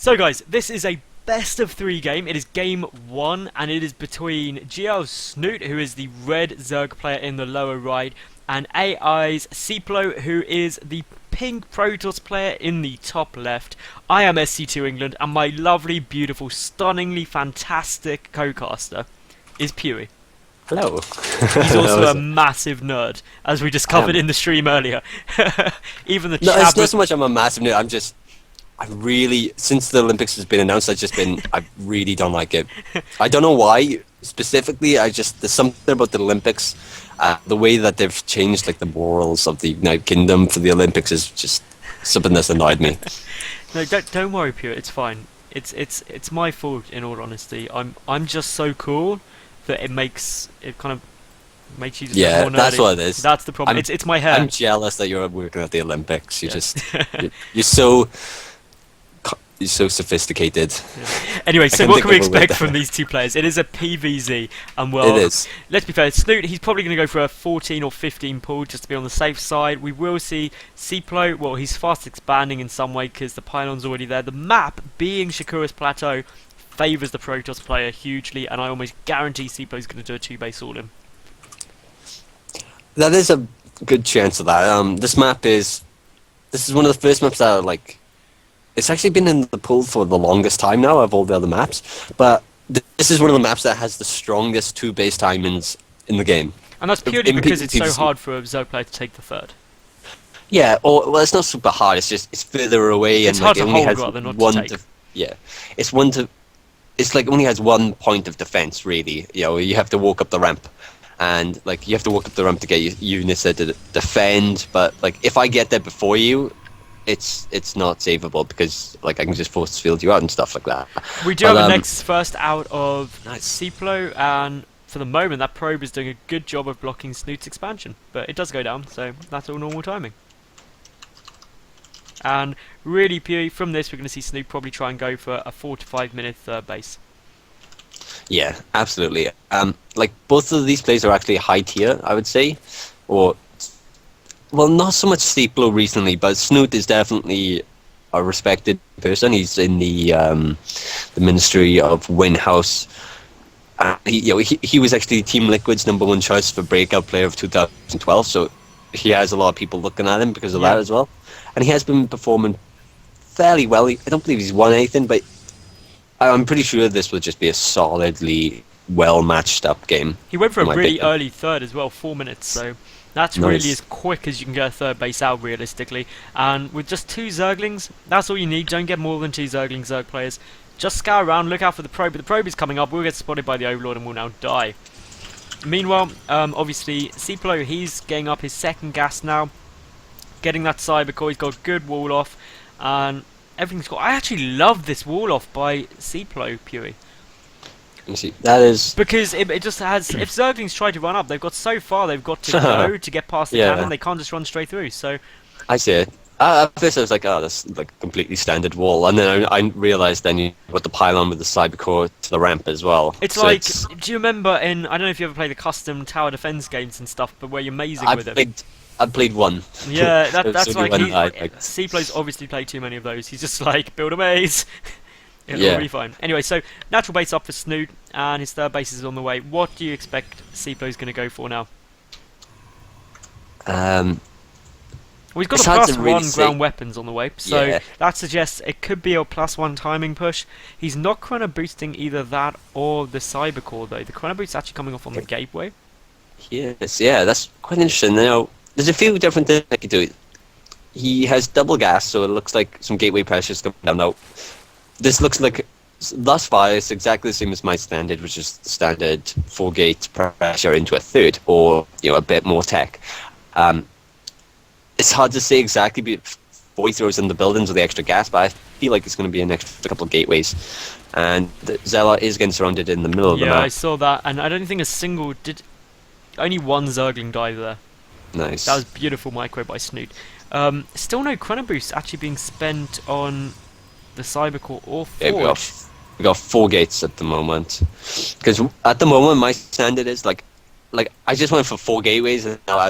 So guys, this is a best of 3 game. It is game 1 and it is between GLSnute, who is the red Zerg player in the lower right, and AI's Seiplo, who is the pink Protoss player in the top left. I am SC2 England, and my lovely, beautiful, stunningly fantastic co-caster is Pewee. Hello. He's also a massive nerd, as we discovered in the stream earlier. Even the No, chat it's not so much I'm a massive nerd, I really, since the Olympics has been announced, I really don't like it. I don't know why, specifically, there's something about the Olympics, the way that they've changed, like, the morals of the United Kingdom for the Olympics is just something that's annoyed me. No, don't worry, Pure. It's fine. It's my fault, in all honesty. I'm just so cool that it kind of makes you just Yeah, more nerdy. that's what it is. That's the problem. It's my hair. I'm jealous that you're working at the Olympics. You're so sophisticated. Yeah. Anyway, so what can we expect from these two players? It is a PvZ, and well, it is. Let's be fair. Snute, he's probably going to go for a 14 or 15 pull just to be on the safe side. We will see Seiplo. Well, he's fast expanding in some way because the pylon's already there. The map, being Shakura's Plateau, favours the Protoss player hugely, and I almost guarantee Seiplo's going to do a 2-base all-in. That is a good chance of that. This is one of the first maps that are like. It's actually been in the pool for the longest time now of all the other maps, but this is one of the maps that has the strongest 2-base timings in the game. And that's purely because it's so hard for a Zerg player to take the third. Yeah, well, it's not super hard. It's further away, it's and hard like, to it only hold has rather not one. To take. It's like only has one point of defense, really. You know, you have to walk up the ramp, and like you have to walk up the ramp to get your units there to defend. But like, if I get there before you, it's not savable because like I can just force field you out and stuff like that. We do have the next first out of Seiplo, and for the moment that probe is doing a good job of blocking Snute's expansion, but it does go down, so that's all normal timing. And really, Pewee, from this we're going to see Snute probably try and go for a 4 to 5 minute third base. Yeah, absolutely. Like both of these players are actually high tier, I would say, or. Well, not so much Seiplo recently, but Snute is definitely a respected person. He's in the Ministry of Winhouse. He was actually Team Liquid's #1 choice for Breakout Player of 2012, so he has a lot of people looking at him because of that as well. And he has been performing fairly well. I don't believe he's won anything, but I'm pretty sure this will just be a solidly well-matched up game. He went for a really early third as well, 4 minutes, so... That's nice. Really as quick as you can get a third base out, realistically. And with just 2 Zerglings, that's all you need. Don't get more than 2 Zerg players. Just scour around, look out for the probe. But the probe is coming up. We'll get spotted by the Overlord and we'll now die. Meanwhile, obviously, Seiplo, he's getting up his second gas now. Getting that Cybercore. He's got a good wall off. And everything's got... I actually love this wall off by Seiplo, Pewee. See, that is because it just has. If Zerglings try to run up, they've got so far they've got to go to get past the cannon. They can't just run straight through. So I see it. At first I was like, oh, that's like a completely standard wall, and then I realised then you got the pylon with the Cybercore to the ramp as well. It's so like, do you remember in? I don't know if you ever played the custom tower defense games and stuff, but where you're mazing with it. I played one. Yeah, that's like Seiplo's obviously played too many of those. He's just like build a maze. It'll be fine. Anyway, so natural base up for Snute, and his third base is on the way. What do you expect Seiplo's going to go for now? Well, he's got a +1 ground weapons on the way, so that suggests it could be a +1 timing push. He's not chrono boosting either that or the Cybercore though. The chrono boost's actually coming off on the gateway. Yes, yeah, that's quite interesting. Now, there's a few different things I could do. He has double gas, so it looks like some gateway pressure's coming down now. This looks like, thus far, it's exactly the same as my standard, which is standard 4-gate pressure into a third, or a bit more tech. It's hard to say exactly before he throws in the buildings with the extra gas, but I feel like it's going to be an extra couple of gateways. And Zella is getting surrounded in the middle of the map. Yeah, I saw that, and I don't think only one Zergling died there. Nice. That was beautiful micro by Snute. Still no chrono boost actually being spent on the Cybercore or Forge. Yeah, we got 4 gates at the moment. Because at the moment my standard is like I just went for 4 gateways, and now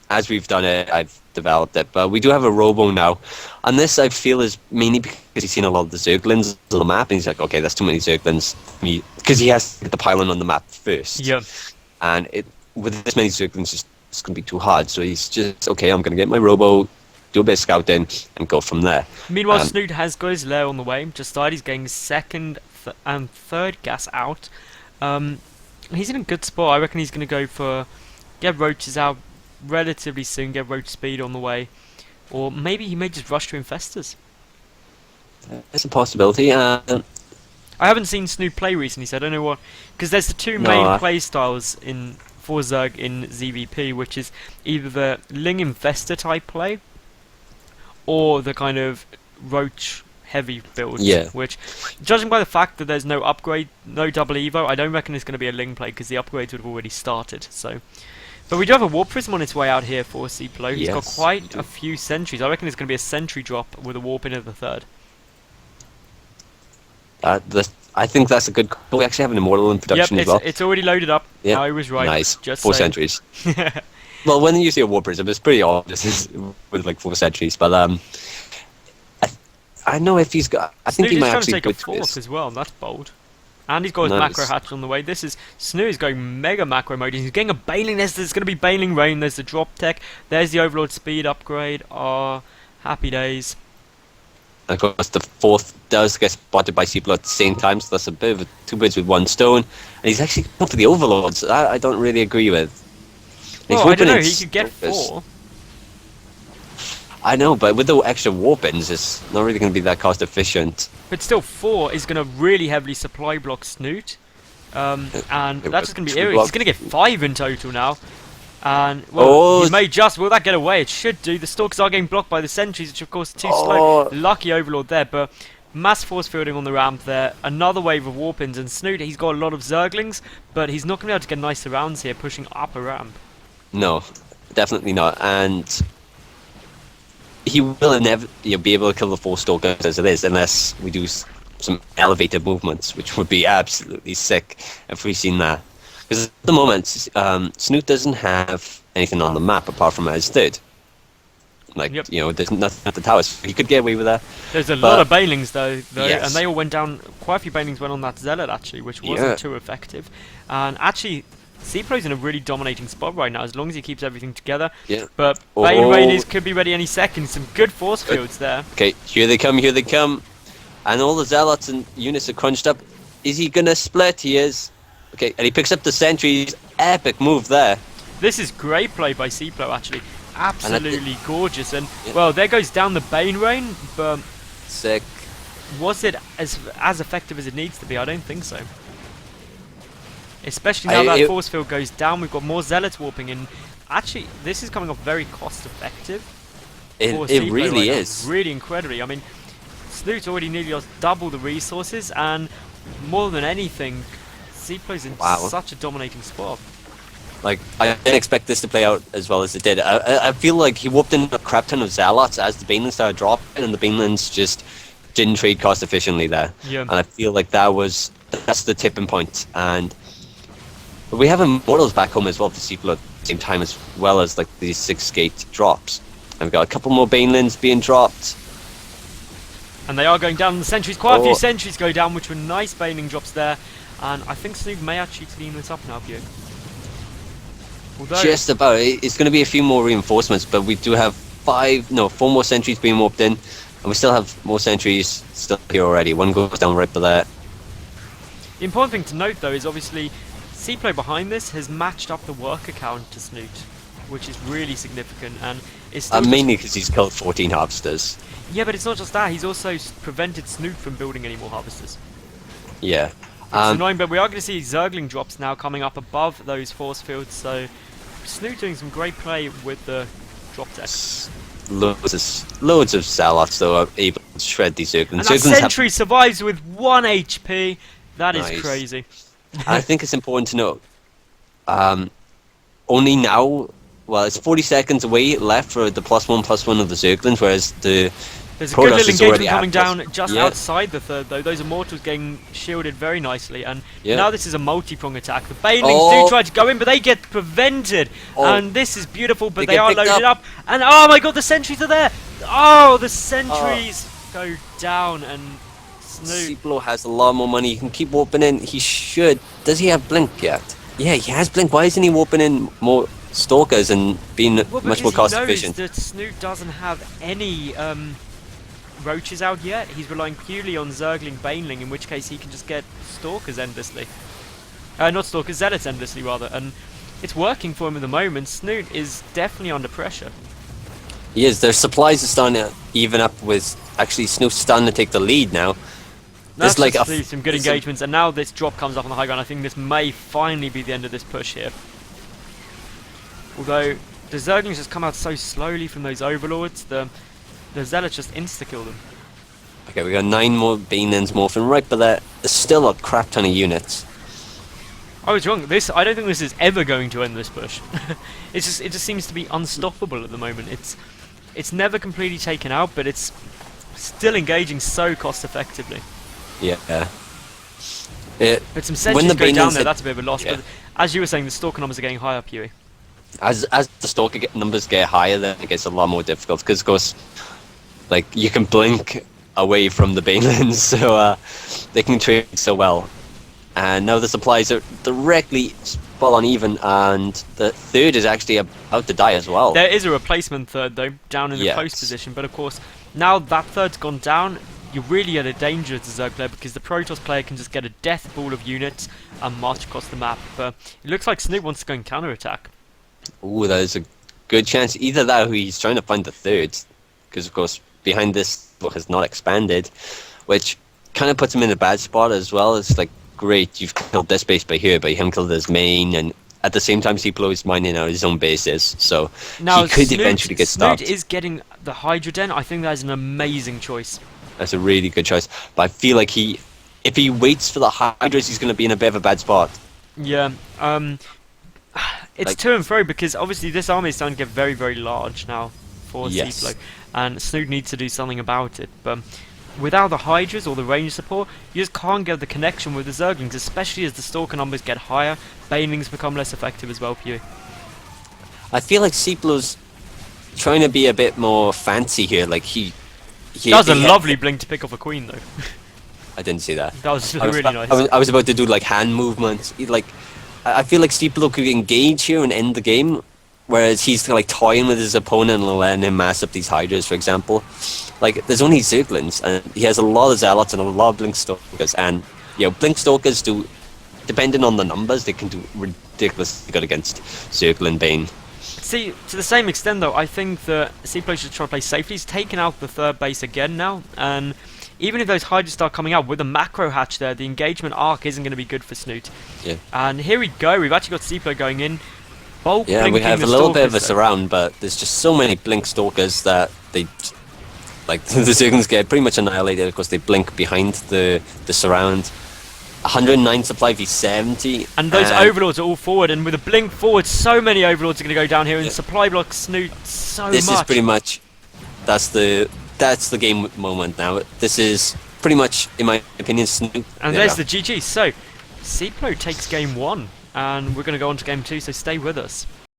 as we've done it, I've developed it. But we do have a Robo now, and this I feel is mainly because he's seen a lot of the Zerglings on the map, and he's like, okay, that's too many Zerglings for me, because he has to get the pylon on the map first. Yep. And with this many Zerglings, it's going to be too hard. So he's just, okay, I'm going to get my Robo, do a bit of scouting, and go from there. Meanwhile, Snute has got his lair on the way. Just started. He's getting second and third gas out. He's in a good spot. I reckon he's going to go for get roaches out relatively soon. Get roach speed on the way, or maybe he may just rush to infestors. It's a possibility. I haven't seen Snute play recently, so I don't know what, because there's the two main play styles for Zerg in ZVP, which is either the Ling Infestor type play or the kind of roach heavy build. Yeah. Which, judging by the fact that there's no upgrade, no double evo, I don't reckon it's going to be a Ling play because the upgrades would have already started. So, but we do have a Warp Prism on its way out here for Seiplo. He's got quite a few sentries. I reckon it's going to be a sentry drop with a warp into the third. I think that's a good call. We actually have an Immortal in production as well. It's already loaded up. Yep. I was right. Nice. Just 4 sentries. Well, when you see a Warp Prism, it's pretty obvious with like 4 sentries. But I know if he's got. I think he might actually go to take a 4th as well. That's bold. And he's got his macro hatch on the way. This is Snoo is going mega macro mode. He's getting a Baneling. There's going to be Baneling Rain. There's the drop tech. There's the Overlord speed upgrade. Happy days. Of course, the 4th does get spotted by Seiplo at the same time, so that's a bit of 2 birds with 1 stone. And he's actually going for the Overlords. That I don't really agree with. Well, I don't know. He could get 4. I know, but with the extra warp-ins, it's not really going to be that cost efficient. But still, 4 is going to really heavily supply block Snute. And that's just going to be eerie. He's going to get 5 in total now. And, well, he may just... Will that get away? It should do. The Stalkers are getting blocked by the sentries, which of course are too slow. Lucky Overlord there, but mass force fielding on the ramp there. Another wave of warpins, and Snute, he's got a lot of Zerglings, but he's not going to be able to get nice rounds here, pushing up a ramp. No, definitely not. And he will never be able to kill the 4 Stalkers as it is, unless we do some elevated movements, which would be absolutely sick if we've seen that. Because at the moment, Snute doesn't have anything on the map apart from his third. Like, there's nothing at the towers. He could get away with that. There's a lot of Banelings, though, and they all went down. Quite a few Banelings went on that Zealot, actually, which wasn't too effective. And actually, Seiplo's in a really dominating spot right now, as long as he keeps everything together. Yeah. But Bane Raiders could be ready any second. Some good force fields there. Okay, here they come. And all the Zealots and units are crunched up. Is he going to split? He is. Okay, and he picks up the sentries. Epic move there. This is great play by Seiplo, actually. Absolutely gorgeous. And, well, there goes down the Bane Rain, but... Sick. Was it as effective as it needs to be? I don't think so. Especially now that force field goes down, we've got more Zealots warping in. Actually, this is coming off very cost effective. It really is. Really incredibly. I mean, Snoot's already nearly lost double the resources, and more than anything, Seiplo's in such a dominating spot. Like, I didn't expect this to play out as well as it did. I feel like he whooped in a crap ton of Zealots as the Banelings started dropping, and the Banelings just didn't trade cost efficiently there. Yeah. And I feel like that's the tipping point. And we have Immortals back home as well for Seiplo at the same time, as well as like these 6 gate drops. And we've got a couple more Banelings being dropped. And they are going down. The sentries, quite a few sentries go down, which were nice Baneling drops there. And I think Snoop may actually clean this up now, Pugh. Just about. It's going to be a few more reinforcements, but we do have 4 more sentries being warped in, and we still have more sentries still here already. One goes down right below there. The important thing to note, though, is obviously Seiplo behind this has matched up the worker count to Snoot, which is really significant, and it's still mainly because he's killed 14 harvesters. Yeah, but it's not just that. He's also prevented Snoot from building any more harvesters. Yeah. It's annoying, but we are going to see Zergling drops now coming up above those force fields, so Snoot doing some great play with the drop tech. Loads of Zealots, though, are able to shred these Zerglings. And that sentry survives with 1 HP. That is crazy. I think it's important to note, only now, well, it's 40 seconds away left for the +1/+1 of the Zerglings, whereas the There's a good Protoss little is already engagement coming at us. down just Yeah. outside the third, though. Those Immortals getting shielded very nicely, and Yeah. now this is a multi-prong attack. The Banelings do Oh. try to go in, but they get prevented. Oh. And this is beautiful, but They they get are picked loaded up. up. And oh my god, the sentries are there! Oh, the sentries go down, and Snoot. Seiplo has a lot more money. He can keep warping in. He should. Does he have Blink yet? Yeah, he has Blink. Why isn't he warping in more Stalkers and being Well, much more because cost he knows efficient? that Snoot doesn't have any roaches out yet. He's relying purely on Zergling Baneling, in which case he can just get Stalkers endlessly. Not Stalkers, Zealots endlessly rather, and it's working for him at the moment. Snoot is definitely under pressure. He is. Their supplies are starting to even up with actually Snoop's starting to take the lead now. That's like just a some good there's engagements, and now this drop comes up on the high ground. I think this may finally be the end of this push here. Although the Zerglings just come out so slowly from those Overlords, the Zealots just insta-kill them. Okay, we got 9 more Banelings morphing right, but there's still a crap ton of units. I was wrong. I don't think this is ever going to end this push. It just seems to be unstoppable at the moment. It's never completely taken out, but it's still engaging so cost effectively. Yeah. But some when sentries the go down Banelings there, hit- that's a bit of a loss. yeah. But as you were saying, the Stalker numbers are getting higher, Huey. As the Stalker numbers get higher, then it gets a lot more difficult because, of course, like you can blink away from the Banelings, so they can trade so well. And now the supplies are directly spot on even, and the third is actually about to die as well. There is a replacement third, though, down in the Yes. close position. But of course, now that third's gone down, you're really at a danger as a Zerg player because the Protoss player can just get a death ball of units and march across the map. But it looks like Snoop wants to go and counter-attack. Ooh, that is a good chance. Either that or he's trying to find the third, because of course behind this has not expanded, which kind of puts him in a bad spot as well. It's like, great, you've killed this base by here, but you haven't killed his main, and at the same time Seiplo is mining out his own bases, so Now, he could Snoot, eventually get Snoot stopped. is getting the Hydra Den. I think that is an amazing choice. That's a really good choice, but I feel like if he waits for the Hydras, he's going to be in a bit of a bad spot. Yeah, it's Like- to and fro because obviously this army is starting to get very, very large now for Yes. Seiplo, and Snoot needs to do something about it. But without the Hydras or the range support, you just can't get the connection with the Zerglings, especially as the Stalker numbers get higher. Banelings become less effective as well for you. I feel like Seiplo's trying to be a bit more fancy here, like he That was a he had- lovely blink to pick off a queen, though. I didn't see that. That was I was, really nice. I was about to do like hand movements. I feel like Seiplo could engage here and end the game, whereas he's like toying with his opponent and letting him mass up these Hydras, for example. Like there's only Zerglings, and he has a lot of Zealots and a lot of Blink Stalkers, and Blink Stalkers do, depending on the numbers, they can do ridiculously good against Zergling and Bane. See, to the same extent though, I think that Seiplo should try to play safely. He's taken out the third base again now, and even if those Hydras start coming out with a macro hatch there, the engagement arc isn't going to be good for Snoot. Yeah. And here we go, we've actually got Seiplo going in. Bulk Yeah, we blinking have the a little bit of a Stalkers, though. surround, but there's just so many Blink Stalkers that they, like the Zerglings get pretty much annihilated because they blink behind the surround. 109 supply v 70. And those Overlords are all forward, and with a blink forward, so many Overlords are going to go down here, and Yeah. supply block Snoot so This much. is pretty much, that's the game moment now. This is pretty much, in my opinion, Snoop. And there's the GG. So, Seiplo takes game 1, and we're going to go on to game 2, so stay with us.